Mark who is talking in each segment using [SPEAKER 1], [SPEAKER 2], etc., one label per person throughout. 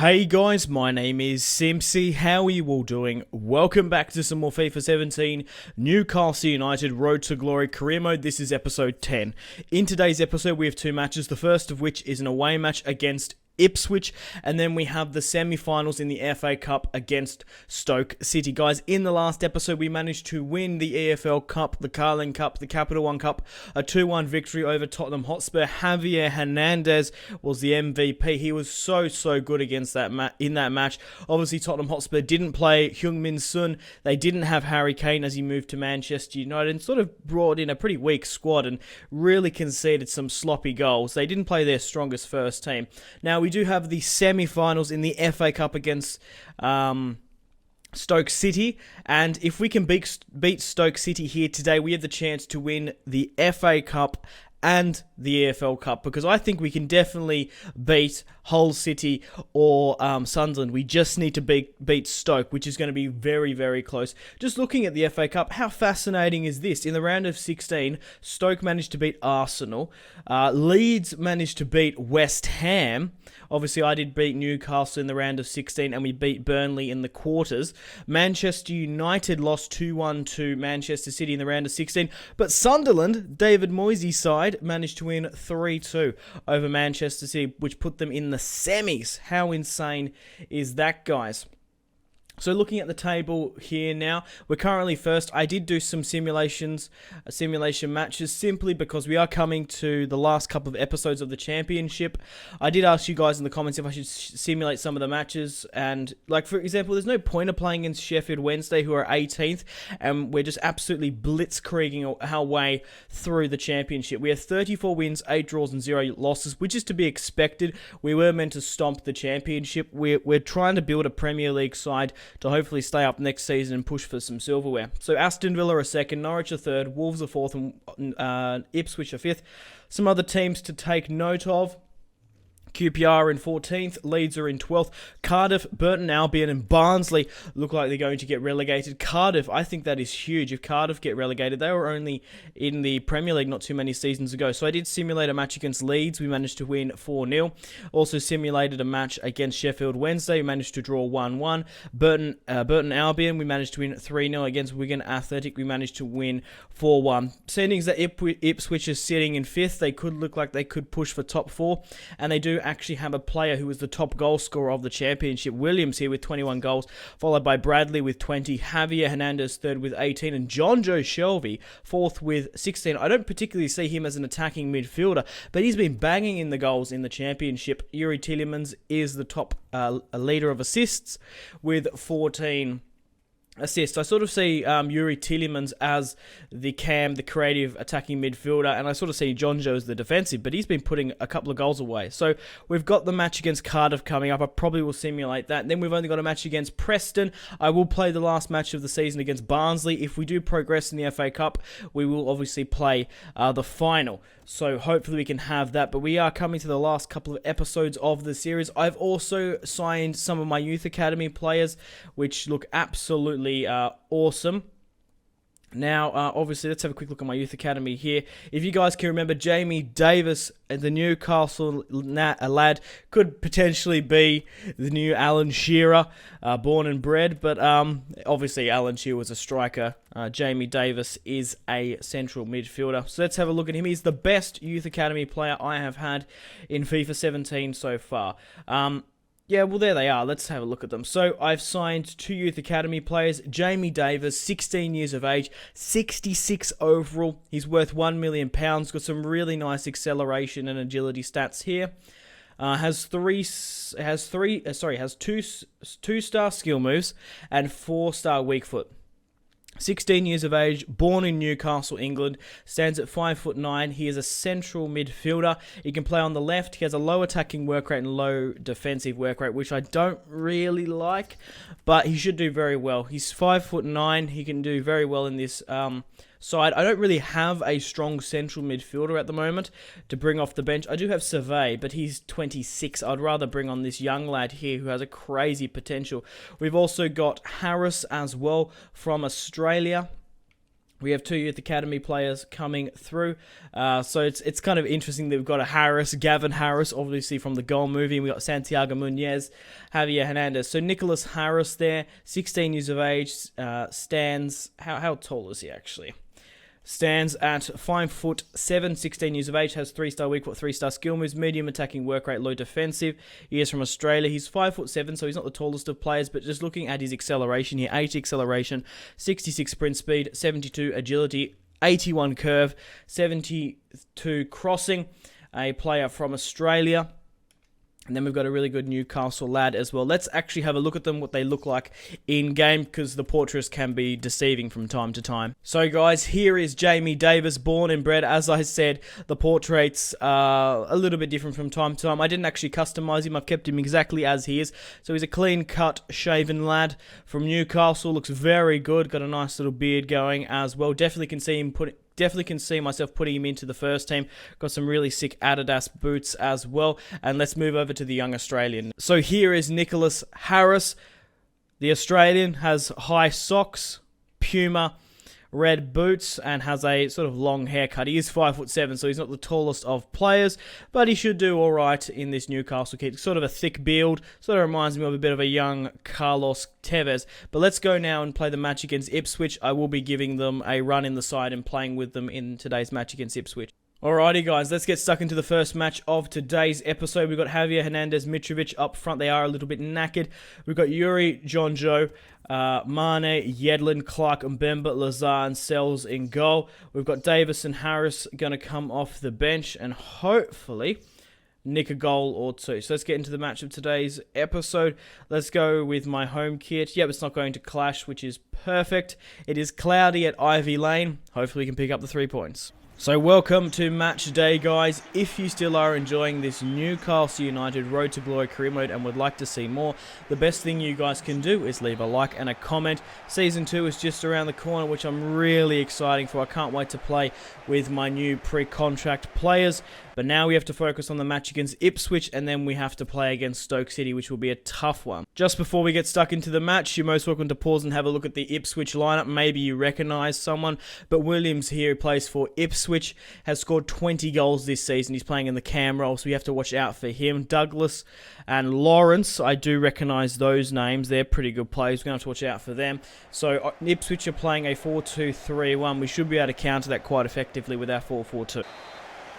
[SPEAKER 1] Hey guys, my name is Simpzy. How are you all doing? Welcome back to some more FIFA 17 Newcastle United Road to Glory career mode. This is episode 10. In today's episode we have two matches, the first of which is an away match against Ipswich, and then we have the semi-finals in the FA Cup against Stoke City. Guys, in the last episode we managed to win the EFL Cup, the Carling Cup, the Capital One Cup, a 2-1 victory over Tottenham Hotspur. Javier Hernandez was the MVP. He was so good against that in that match. Obviously Tottenham Hotspur didn't play Heung-min Son. They didn't have Harry Kane as he moved to Manchester United, and sort of brought in a pretty weak squad and really conceded some sloppy goals. They didn't play their strongest first team. Now we do have the semi-finals in the FA Cup against Stoke City, and if we can beat Stoke City here today, we have the chance to win the FA Cup and the EFL Cup, because I think we can definitely beat Hull City or Sunderland. We just need to beat Stoke, which is going to be very close. Just looking at the FA Cup, how fascinating is this? In the round of 16, Stoke managed to beat Arsenal. Leeds managed to beat West Ham. Obviously, I did beat Newcastle in the round of 16, and we beat Burnley in the quarters. Manchester United lost 2-1 to Manchester City in the round of 16, but Sunderland, David Moyes' side, managed to win 3-2 over Manchester City, which put them in the semis. How insane is that, guys? So looking at the table here now, we're currently first. I did do some simulation matches simply because we are coming to the last couple of episodes of the championship. I did ask you guys in the comments if I should simulate some of the matches, and like for example, there's no point of playing against Sheffield Wednesday, who are 18th, and we're just absolutely blitzkrieging our way through the championship. We have 34 wins, 8 draws and 0 losses, which is to be expected. We were meant to stomp the championship. We're trying to build a Premier League side to hopefully stay up next season and push for some silverware. So Aston Villa are second, Norwich are third, Wolves are fourth, and Ipswich are fifth. Some other teams to take note of: QPR in 14th, Leeds are in 12th, Cardiff, Burton Albion and Barnsley look like they're going to get relegated. Cardiff, I think that is huge. If Cardiff get relegated, they were only in the Premier League not too many seasons ago. So I did simulate a match against Leeds. We managed to win 4-0. Also simulated a match against Sheffield Wednesday. We managed to draw 1-1. Burton Albion, we managed to win 3-0. Against Wigan Athletic, we managed to win 4-1. Standings that Ipswich is sitting in 5th. They could look like they could push for top 4, and they do actually have a player who was the top goal scorer of the championship, Williams, here with 21 goals, followed by Bradley with 20, Javier Hernandez third with 18, and John Joe Shelby fourth with 16. I don't particularly see him as an attacking midfielder, but he's been banging in the goals in the championship. Yuri Tielemans is the top leader of assists with 14 assists. I sort of see Yuri Tielemans as the creative attacking midfielder, and I sort of see John Joe as the defensive, but he's been putting a couple of goals away. So we've got the match against Cardiff coming up. I probably will simulate that. Then we've only got a match against Preston. I will play the last match of the season against Barnsley. If we do progress in the FA Cup, we will obviously play the final. So hopefully we can have that. But we are coming to the last couple of episodes of the series. I've also signed some of my youth academy players, which look absolutely awesome. Now, obviously, let's have a quick look at my youth academy here. If you guys can remember, Jamie Davis, the Newcastle lad, could potentially be the new Alan Shearer, born and bred. But obviously, Alan Shearer was a striker. Jamie Davis is a central midfielder. So let's have a look at him. He's the best youth academy player I have had in FIFA 17 so far. Yeah, well, there they are. Let's have a look at them. So I've signed 2 youth academy players. Jamie Davis, 16 years of age, 66 overall. He's worth £1 million. Got some really nice acceleration and agility stats here. Has 2-star skill moves and 4-star weak foot. 16 years of age, born in Newcastle, England, stands at 5'9". He is a central midfielder. He can play on the left. He has a low attacking work rate and low defensive work rate, which I don't really like, but he should do very well. He's 5'9". He can do very well in this side. I don't really have a strong central midfielder at the moment to bring off the bench. I do have Survey, but he's 26. I'd rather bring on this young lad here who has a crazy potential. We've also got Harris as well from Australia. We have 2 youth academy players coming through. So it's kind of interesting that we've got a Gavin Harris, obviously from the Goal movie. And we got Santiago Munez, Javier Hernandez. So Nicholas Harris there, 16 years of age, stands... How tall is he actually? Stands at 5'7", 16 years of age, has 3-star weak foot, 3-star skill moves, medium attacking work rate, low defensive. He is from Australia. He's 5'7", so he's not the tallest of players, but just looking at his acceleration here, 80 acceleration, 66 sprint speed, 72 agility, 81 curve, 72 crossing. A player from Australia. And then we've got a really good Newcastle lad as well. Let's actually have a look at them, what they look like in game, because the portraits can be deceiving from time to time. So guys, here is Jamie Davis, born and bred. As I said, the portraits are a little bit different from time to time. I didn't actually customize him. I've kept him exactly as he is. So he's a clean-cut, shaven lad from Newcastle. Looks very good. Got a nice little beard going as well. Definitely can see myself putting him into the first team. Got some really sick Adidas boots as well. And let's move over to the young Australian. So here is Nicholas Harris. The Australian has high socks, Puma red boots, and has a sort of long haircut. He is 5'7", so he's not the tallest of players, but he should do alright in this Newcastle kit. Sort of a thick build, sort of reminds me of a bit of a young Carlos Tevez. But let's go now and play the match against Ipswich. I will be giving them a run in the side and playing with them in today's match against Ipswich. Alrighty guys, let's get stuck into the first match of today's episode. We've got Javier Hernandez, Mitrovic up front. They are a little bit knackered. We've got Yuri, Jonjo, Mane, Yedlin, Clark, Mbemba, Lazar, and Sells in goal. We've got Davis and Harris going to come off the bench and hopefully nick a goal or two. So let's get into the match of today's episode. Let's go with my home kit. Yep, it's not going to clash, which is perfect. It is cloudy at Ivy Lane. Hopefully we can pick up the 3 points. So welcome to match day, guys. If you still are enjoying this Newcastle United Road to Glory career mode and would like to see more, the best thing you guys can do is leave a like and a comment. Season 2 is just around the corner, which I'm really excited for. I can't wait to play with my new pre-contract players. But now we have to focus on the match against Ipswich, and then we have to play against Stoke City, which will be a tough one. Just before we get stuck into the match, you're most welcome to pause and have a look at the Ipswich lineup. Maybe you recognise someone, but Williams here, who plays for Ipswich, has scored 20 goals this season. He's playing in the cam role, so we have to watch out for him. Douglas and Lawrence, I do recognise those names. They're pretty good players. We're going to have to watch out for them. So Ipswich are playing a 4-2-3-1. We should be able to counter that quite effectively with our 4-4-2.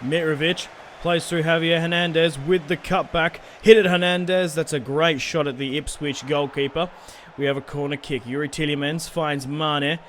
[SPEAKER 1] Mitrovic plays through Javier Hernandez with the cutback. Hit it, Hernandez. That's a great shot at the Ipswich goalkeeper. We have a corner kick. Yuri Tielemans finds Mane,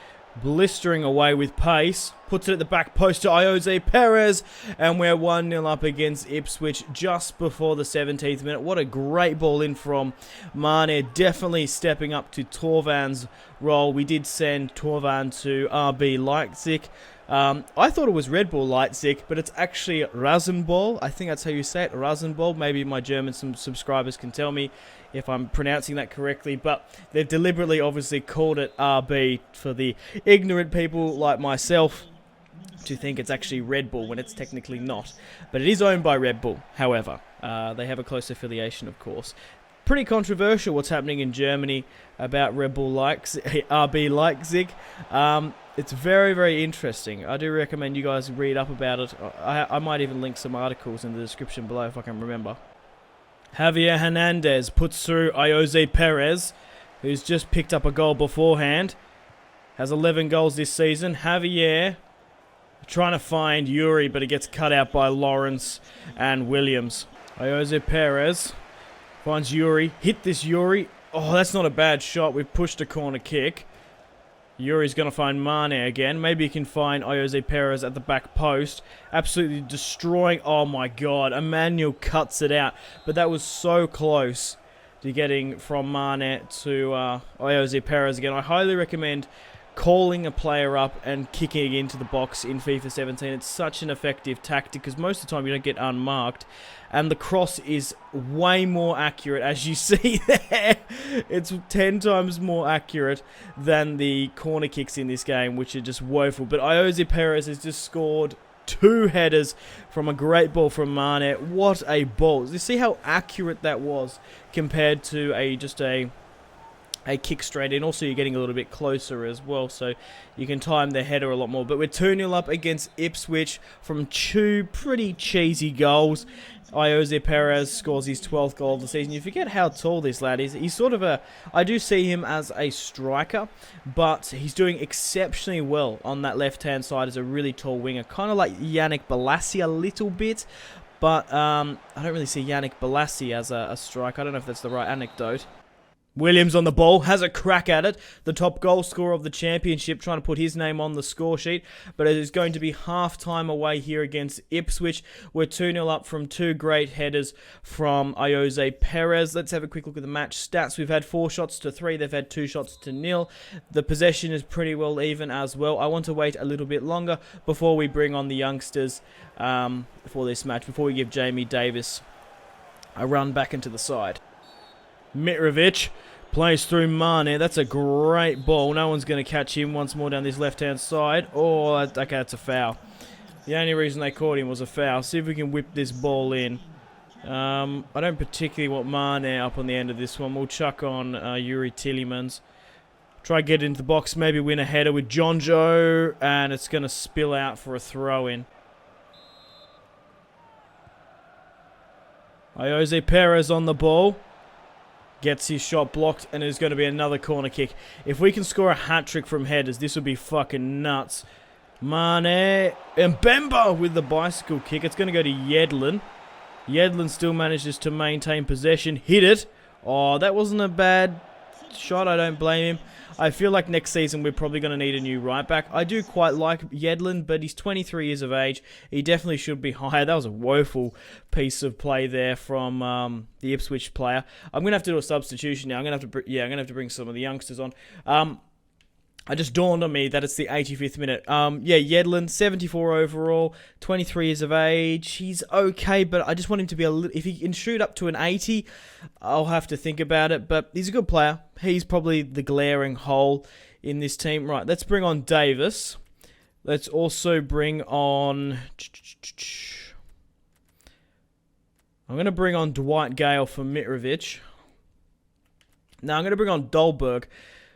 [SPEAKER 1] blistering away with pace. Puts it at the back post to Ayoze Perez. And we're 1-0 up against Ipswich just before the 17th minute. What a great ball in from Mane. Definitely stepping up to Torvan's role. We did send Torvan to RB Leipzig. I thought it was Red Bull Leipzig, but it's actually Rasenball. I think that's how you say it, Rasenball. Maybe my German subscribers can tell me if I'm pronouncing that correctly, but they've deliberately obviously called it RB for the ignorant people like myself to think it's actually Red Bull when it's technically not. But it is owned by Red Bull, however. They have a close affiliation, of course. Pretty controversial what's happening in Germany about Red Bull RB Leipzig. It's very, very interesting. I do recommend you guys read up about it. I might even link some articles in the description below if I can remember. Javier Hernandez puts through Ayoze Perez, who's just picked up a goal beforehand. Has 11 goals this season. Javier trying to find Yuri, but it gets cut out by Lawrence and Williams. Ayoze Perez finds Yuri. Hit this Yuri. Oh, that's not a bad shot. We've pushed a corner kick. Yuri's going to find Mane again. Maybe he can find Ayoze Perez at the back post. Absolutely destroying. Oh my god. Emmanuel cuts it out. But that was so close to getting from Mane to Ayoze Perez again. I highly recommend calling a player up and kicking into the box in FIFA 17. It's such an effective tactic because most of the time you don't get unmarked. And the cross is way more accurate, as you see there. It's 10 times more accurate than the corner kicks in this game, which are just woeful. But Ayoze Perez has just scored 2 headers from a great ball from Mane. What a ball. You see how accurate that was compared to just a a kick straight in. Also, you're getting a little bit closer as well, so you can time the header a lot more. But we're 2-0 up against Ipswich from 2 pretty cheesy goals. Jose Perez scores his 12th goal of the season. You forget how tall this lad is. He's sort of a... I do see him as a striker, but he's doing exceptionally well on that left-hand side as a really tall winger. Kind of like Yannick Bolasie a little bit, but I don't really see Yannick Bolasie as a striker. I don't know if that's the right anecdote. Williams on the ball, has a crack at it. The top goal scorer of the championship, trying to put his name on the score sheet. But it is going to be half-time away here against Ipswich. We're 2-0 up from 2 great headers from Jose Perez. Let's have a quick look at the match stats. We've had 4 shots to 3. They've had 2 shots to 0. The possession is pretty well even as well. I want to wait a little bit longer before we bring on the youngsters for this match, before we give Jamie Davis a run back into the side. Mitrovic plays through Mane. That's a great ball. No one's going to catch him once more down this left-hand side. Oh, okay, that's a foul. The only reason they caught him was a foul. See if we can whip this ball in. I don't particularly want Mane up on the end of this one. We'll chuck on Yuri Tillemans. Try get into the box, maybe win a header with Jonjo, and it's going to spill out for a throw-in. Jose Perez on the ball. Gets his shot blocked, and there's going to be another corner kick. If we can score a hat-trick from headers, this would be fucking nuts. Mane and Bemba with the bicycle kick. It's going to go to Yedlin. Yedlin still manages to maintain possession. Hit it. Oh, that wasn't a bad shot. I don't blame him. I feel like next season we're probably going to need a new right back. I do quite like Yedlin, but he's 23 years of age. He definitely should be higher. That was a woeful piece of play there from the Ipswich player. I'm going to have to do a substitution now. I'm going to have to bring some of the youngsters on. It just dawned on me that it's the 85th minute. Yedlin, 74 overall, 23 years of age. He's okay, but I just want him to be a little... If he can shoot up to an 80, I'll have to think about it. But he's a good player. He's probably the glaring hole in this team. Right, let's bring on Davis. Let's also bring on... I'm going to bring on Dwight Gale for Mitrovic. Now, I'm going to bring on Dolberg,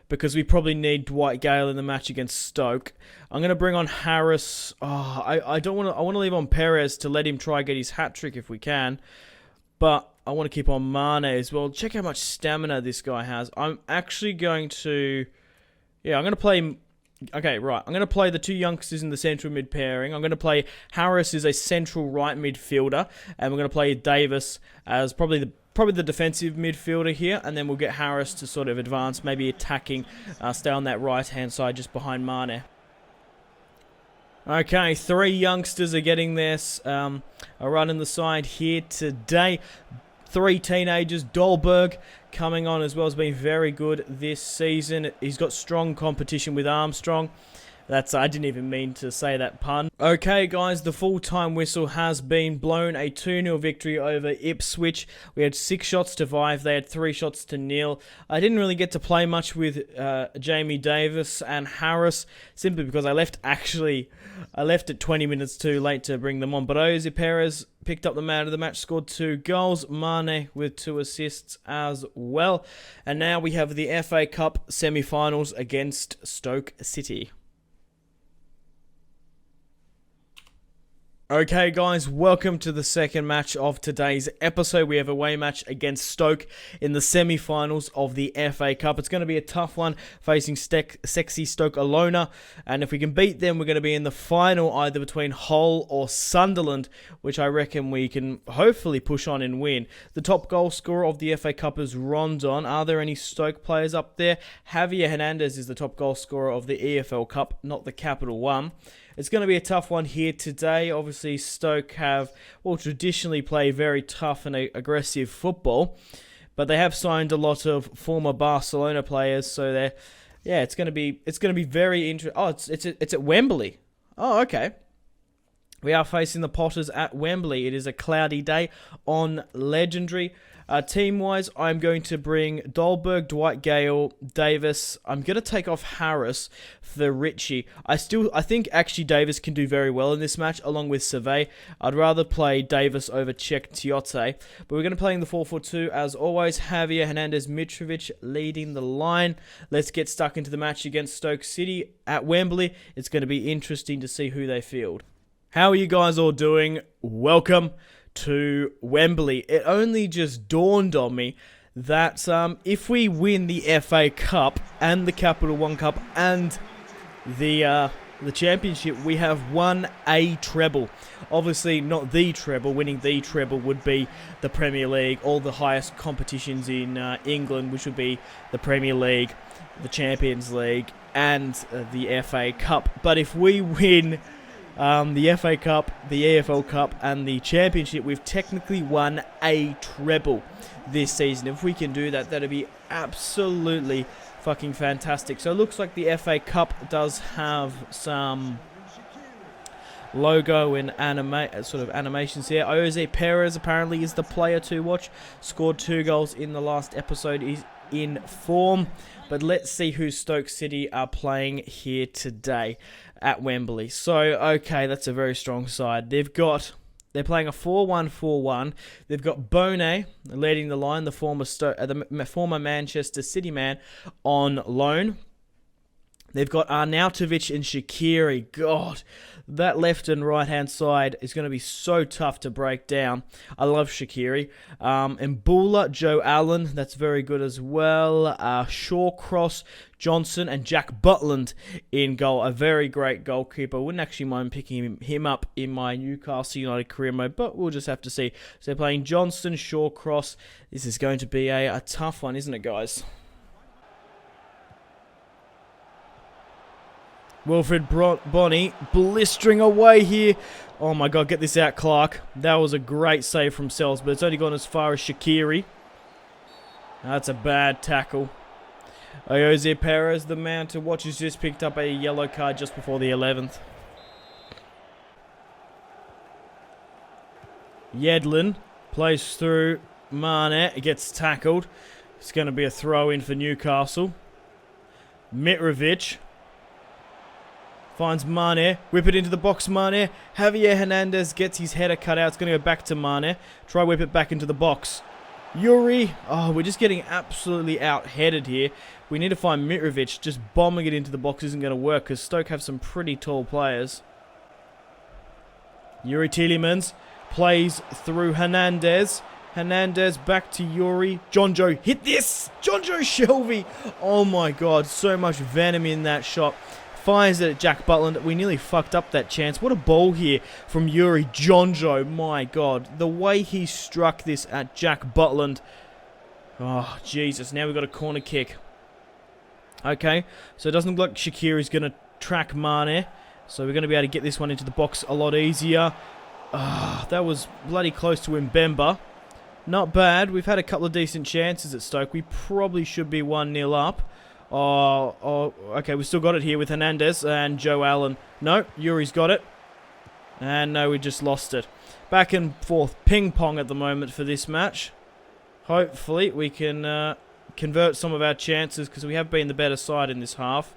[SPEAKER 1] because we probably need Dwight Gale in the match against Stoke. I'm going to bring on Harris. I don't want to. I want to leave on Perez to let him try get his hat trick if we can, but I want to keep on Mane as well. Check how much stamina this guy has. I'm actually going to. Yeah, I'm going to play. Okay, right. I'm going to play the 2 youngsters in the central mid pairing. I'm going to play Harris as a central right midfielder, and we're going to play Davis as probably the defensive midfielder here, and then we'll get Harris to sort of advance, maybe attacking, stay on that right-hand side just behind Mane. Okay, 3 youngsters are getting this, a run in the side here today. 3 teenagers. Dolberg coming on as well, has been very good this season. He's got strong competition with Armstrong. I didn't even mean to say that pun. Okay, guys, the full-time whistle has been blown. A 2-0 victory over Ipswich. We had 6 shots to 5. They had 3 shots to 0. I didn't really get to play much with Jamie Davis and Harris, simply because I left at 20 minutes too late to bring them on. But Jose Perez picked up the man of the match, scored 2 goals. Mane with 2 assists as well. And now we have the FA Cup semi-finals against Stoke City. Okay, guys, welcome to the second match of today's episode. We have a away match against Stoke in the semi-finals of the FA Cup. It's going to be a tough one, facing sexy Stoke Alona, and if we can beat them, we're going to be in the final either between Hull or Sunderland, which I reckon we can hopefully push on and win. The top goal scorer of the FA Cup is Rondon. Are there any Stoke players up there? Javier Hernandez is the top goal scorer of the EFL Cup, not the Capital One. It's going to be a tough one here today. Obviously, Stoke traditionally play very tough and aggressive football, but they have signed a lot of former Barcelona players, so it's going to be very interesting. Oh, it's at Wembley. Oh, okay. We are facing the Potters at Wembley. It is a cloudy day on Legendary. Team-wise, I'm going to bring Dolberg, Dwight Gale, Davis. I'm going to take off Harris for Ritchie. I think actually Davis can do very well in this match, along with Survey. I'd rather play Davis over Czech Tiote. But we're going to play in the 4-4-2 as always. Javier Hernandez Mitrovic leading the line. Let's get stuck into the match against Stoke City at Wembley. It's going to be interesting to see who they field. How are you guys all doing? Welcome to Wembley. It only just dawned on me that if we win the FA Cup and the Capital One Cup and the Championship, we have won a treble. Obviously not the treble. Winning the treble would be the Premier League, all the highest competitions in England, which would be the Premier League, the Champions League and the FA Cup. But if we win the FA Cup, the EFL Cup and the Championship, we've technically won a treble this season. If we can do that, that'd be absolutely fucking fantastic. So it looks like the FA Cup does have some logo and animations here. Jose Perez apparently is the player to watch. Scored 2 goals in the last episode. He's in form. But let's see who Stoke City are playing here today at Wembley. So, okay, that's a very strong side. They're playing a 4-1-4-1. They've got Bone leading the line, the former Manchester City man, on loan. They've got Arnautovic and Shaqiri. God, that left and right-hand side is going to be so tough to break down. I love Shaqiri. And Bula, Joe Allen, that's very good as well. Shawcross, Johnson, and Jack Butland in goal. A very great goalkeeper. Wouldn't actually mind picking him up in my Newcastle United career mode, but we'll just have to see. So they're playing Johnson, Shawcross. This is going to be a tough one, isn't it, guys? Wilfred Bonney blistering away here. Oh my god, get this out, Clark. That was a great save from Sells, but it's only gone as far as Shaqiri. That's a bad tackle. Jose Perez, the man to watch, has just picked up a yellow card just before the 11th. Yedlin plays through Mane. It gets tackled. It's going to be a throw-in for Newcastle. Mitrovic finds Mane. Whip it into the box, Mane. Javier Hernandez gets his header cut out. It's going to go back to Mane. Try whip it back into the box. Yuri. Oh, we're just getting absolutely out-headed here. We need to find Mitrovic. Just bombing it into the box isn't going to work because Stoke have some pretty tall players. Yuri Tielemans plays through Hernandez. Hernandez back to Yuri. Jonjo, hit this! Jonjo Shelvey! Oh my god, so much venom in that shot. Finds it at Jack Butland. We nearly fucked up that chance. What a ball here from Yuri Jonjo. My god. The way he struck this at Jack Butland. Oh, Jesus. Now we've got a corner kick. Okay. So it doesn't look like Shaqiri's going to track Mane. So we're going to be able to get this one into the box a lot easier. That was bloody close to Mbemba. Not bad. We've had a couple of decent chances at Stoke. We probably should be 1-0 up. Oh, okay, we still got it here with Hernandez and Joe Allen. No, Yuri's got it. And no, we just lost it. Back and forth ping-pong at the moment for this match. Hopefully we can convert some of our chances because we have been the better side in this half.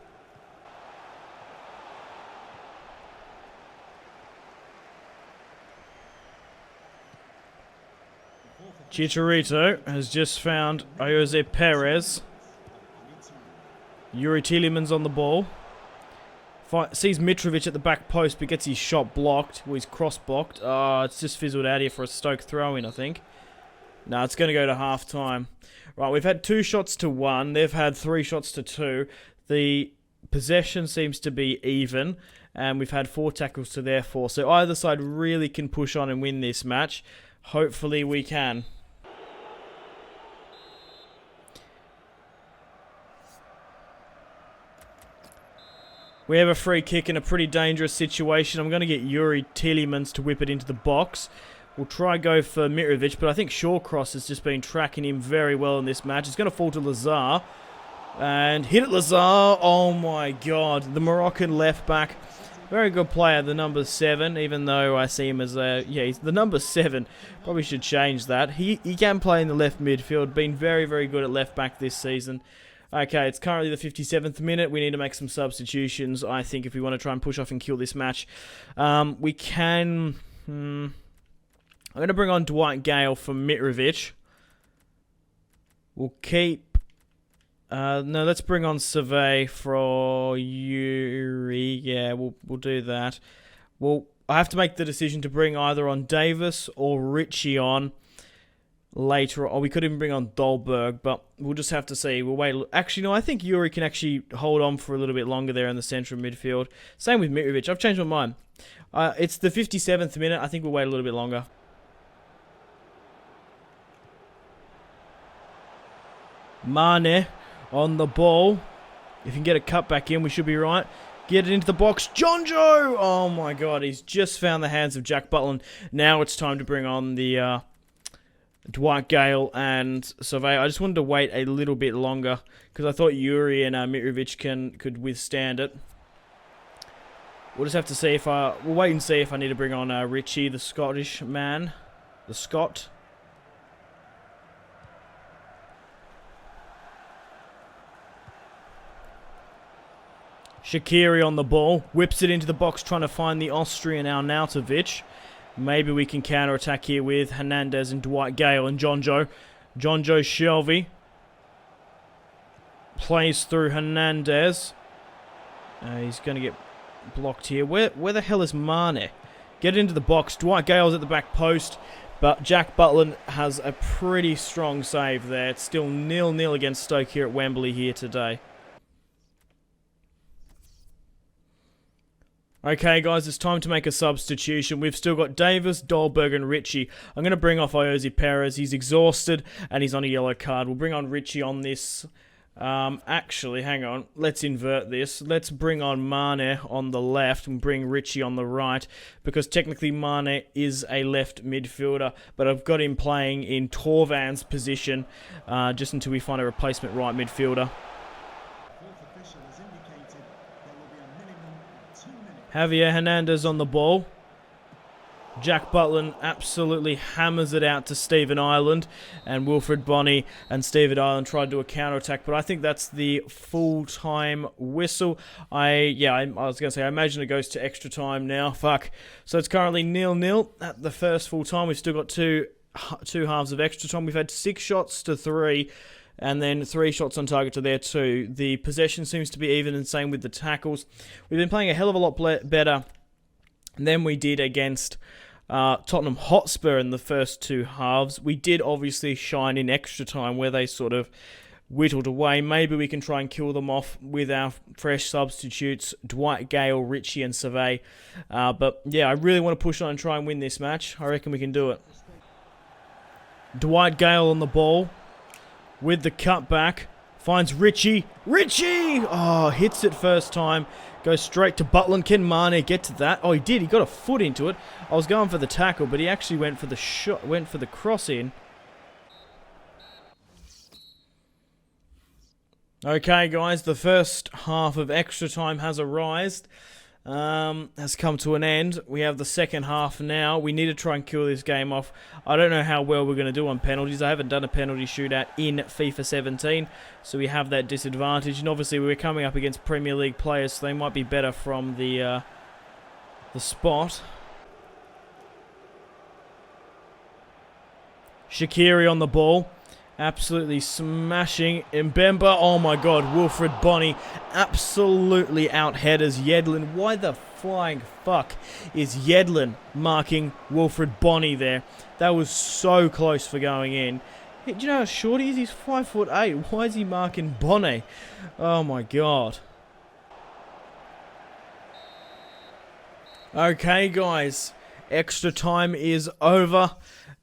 [SPEAKER 1] Chicharito has just found Jose Perez. Yuri Tielemans on the ball. Sees Mitrovic at the back post, but gets his shot blocked. Well, he's cross-blocked. It's just fizzled out here for a Stoke throw-in, I think. No, it's going to go to half-time. Right, we've had 2 shots to 1. They've had 3 shots to 2. The possession seems to be even, and we've had 4 tackles to their 4. So either side really can push on and win this match. Hopefully we can. We have a free kick in a pretty dangerous situation. I'm going to get Yuri Tielemans to whip it into the box. We'll try go for Mitrovic, but I think Shawcross has just been tracking him very well in this match. It's going to fall to Lazar. And hit it, Lazar. Oh my god. The Moroccan left back Very good player, the number 7, even though I see him as a... Yeah, he's the number 7. Probably should change that. He can play in the left midfield. Been very, very good at left back this season. Okay, it's currently the 57th minute. We need to make some substitutions, I think, if we want to try and push off and kill this match. We can... I'm going to bring on Dwight Gale for Mitrovic. We'll keep... no, let's bring on Survey for Yuri. Yeah, we'll do that. Well, I have to make the decision to bring either on Davis or Richie on later. Or we could even bring on Dolberg, but we'll just have to see. We'll wait. Actually, no, I think Yuri can actually hold on for a little bit longer there in the central midfield. Same with Mitrovic. I've changed my mind. It's the 57th minute. I think we'll wait a little bit longer. Mane on the ball. If you can get a cut back in, we should be right. Get it into the box. John Joe! Oh my god, he's just found the hands of Jack Butland. Now it's time to bring on the Dwight Gale and Survey. I just wanted to wait a little bit longer because I thought Yuri and Mitrovic could withstand it. We'll just have to see if we'll wait and see if I need to bring on Richie, the Scottish man. The Scot. Shaqiri on the ball, whips it into the box trying to find the Austrian Arnautovic. Maybe we can counter-attack here with Hernandez and Dwight Gale and John Joe. John Joe Shelby plays through Hernandez. He's going to get blocked here. Where the hell is Mane? Get into the box. Dwight Gale's at the back post, but Jack Butland has a pretty strong save there. It's still 0-0 against Stoke here at Wembley here today. Okay, guys, it's time to make a substitution. We've still got Davis, Dolberg, and Richie. I'm going to bring off Iosi Perez. He's exhausted, and he's on a yellow card. We'll bring on Richie on this. Actually, hang on. Let's invert this. Let's bring on Mane on the left and bring Richie on the right, because technically Mane is a left midfielder, but I've got him playing in Torvan's position just until we find a replacement right midfielder. Javier Hernandez on the ball. Jack Butland absolutely hammers it out to Stephen Ireland, and Wilfred Bonney and Stephen Ireland tried to do a counter-attack, but I think that's the full-time whistle. I was going to say, I imagine it goes to extra time now. Fuck. So it's currently 0-0 at the first full time. We've still got two halves of extra time. We've had 6 shots to 3. And then 3 shots on target to there too. The possession seems to be even, and same with the tackles. We've been playing a hell of a lot better than we did against Tottenham Hotspur in the first 2 halves. We did obviously shine in extra time where they sort of whittled away. Maybe we can try and kill them off with our fresh substitutes, Dwight Gale, Richie and Survey. But yeah, I really want to push on and try and win this match. I reckon we can do it. Dwight Gale on the ball. With the cutback, finds Richie. Richie! Oh, hits it first time. Goes straight to Butland. Can Mane get to that? Oh, he did. He got a foot into it. I was going for the tackle, but he actually went for the shot. Went for the cross in. Okay, guys, the first half of extra time has come to an end. We have the second half now. We need to try and kill this game off. I don't know how well we're going to do on penalties. I haven't done a penalty shootout in FIFA 17, so we have that disadvantage. And obviously we're coming up against Premier League players, so they might be better from the spot. Shaqiri on the ball. Absolutely smashing Mbemba. Oh my god, Wilfred Bonney absolutely out-headers Yedlin. Why the flying fuck is Yedlin marking Wilfred Bonney there? That was so close for going in. Hey, do you know how short he is? He's 5'8". Why is he marking Bonney? Oh my god. Okay, guys. Extra time is over.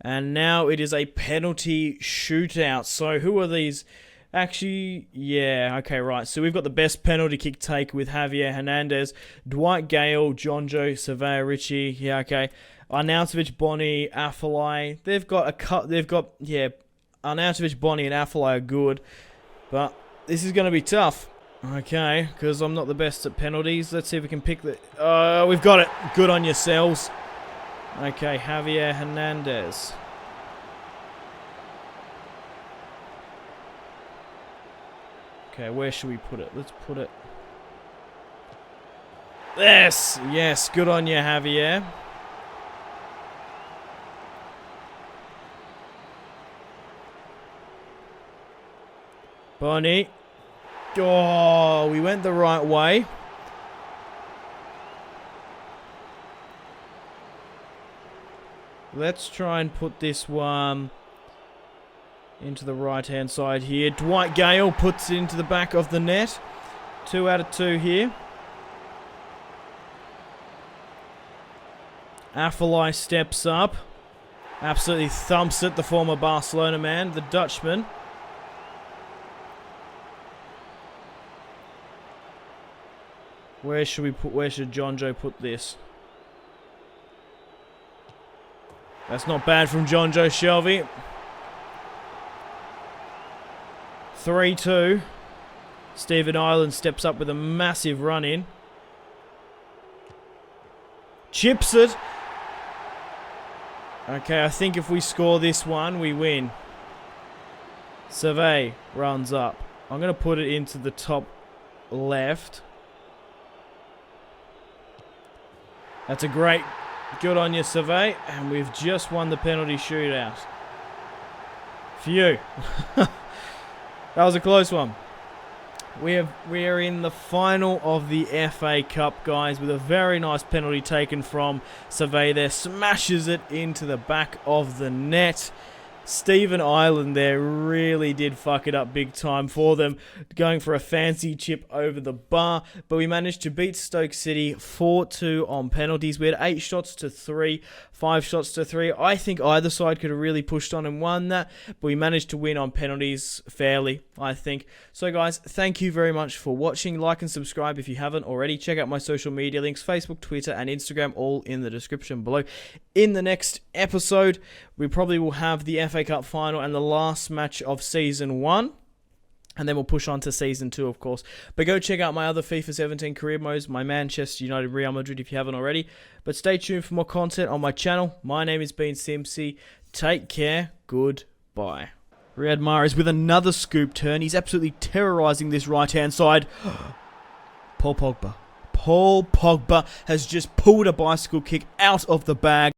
[SPEAKER 1] And now it is a penalty shootout. So who are these? Actually, yeah, okay, right. So we've got the best penalty kick take with Javier Hernandez, Dwight Gale, John Joe, Surveyor Richie. Yeah, okay. Arnautovic, Bonney, Afellay. They've got Arnautovic, Bonney, and Afellay are good. But this is going to be tough. Okay, because I'm not the best at penalties. Let's see if we can pick the... Oh, we've got it. Good on yourselves. Okay, Javier Hernandez. Okay, where should we put it? Let's put it... Yes! Yes, good on you, Javier. Bonnie. Oh, we went the right way. Let's try and put this one into the right-hand side here. Dwight Gale puts it into the back of the net. 2 out of 2 here. Afellay steps up. Absolutely thumps it, the former Barcelona man, the Dutchman. Where should John Joe put this? That's not bad from John Joe Shelby. 3-2. Stephen Ireland steps up with a massive run in. Chips it. Okay, I think if we score this one, we win. Survey runs up. I'm going to put it into the top left. That's a great... Good on you, Survey. And we've just won the penalty shootout. Phew. That was a close one. We are in the final of the FA Cup, guys, with a very nice penalty taken from Survey there. Smashes it into the back of the net. Stephen Ireland there really did fuck it up big time for them, going for a fancy chip over the bar, but we managed to beat Stoke City 4-2 on penalties. We had 8 shots to 3, 5 shots to 3. I think either side could have really pushed on and won that, but we managed to win on penalties fairly, I think. So guys, thank you very much for watching. Like and subscribe if you haven't already. Check out my social media links, Facebook, Twitter, and Instagram, all in the description below. In the next episode, we probably will have the FA Cup final and the last match of Season 1. And then we'll push on to Season 2, of course. But go check out my other FIFA 17 career modes, my Manchester United, Real Madrid, if you haven't already. But stay tuned for more content on my channel. My name has been Simpzy. Take care. Goodbye. Riyad Mahrez with another scoop turn. He's absolutely terrorising this right-hand side. Paul Pogba. Paul Pogba has just pulled a bicycle kick out of the bag.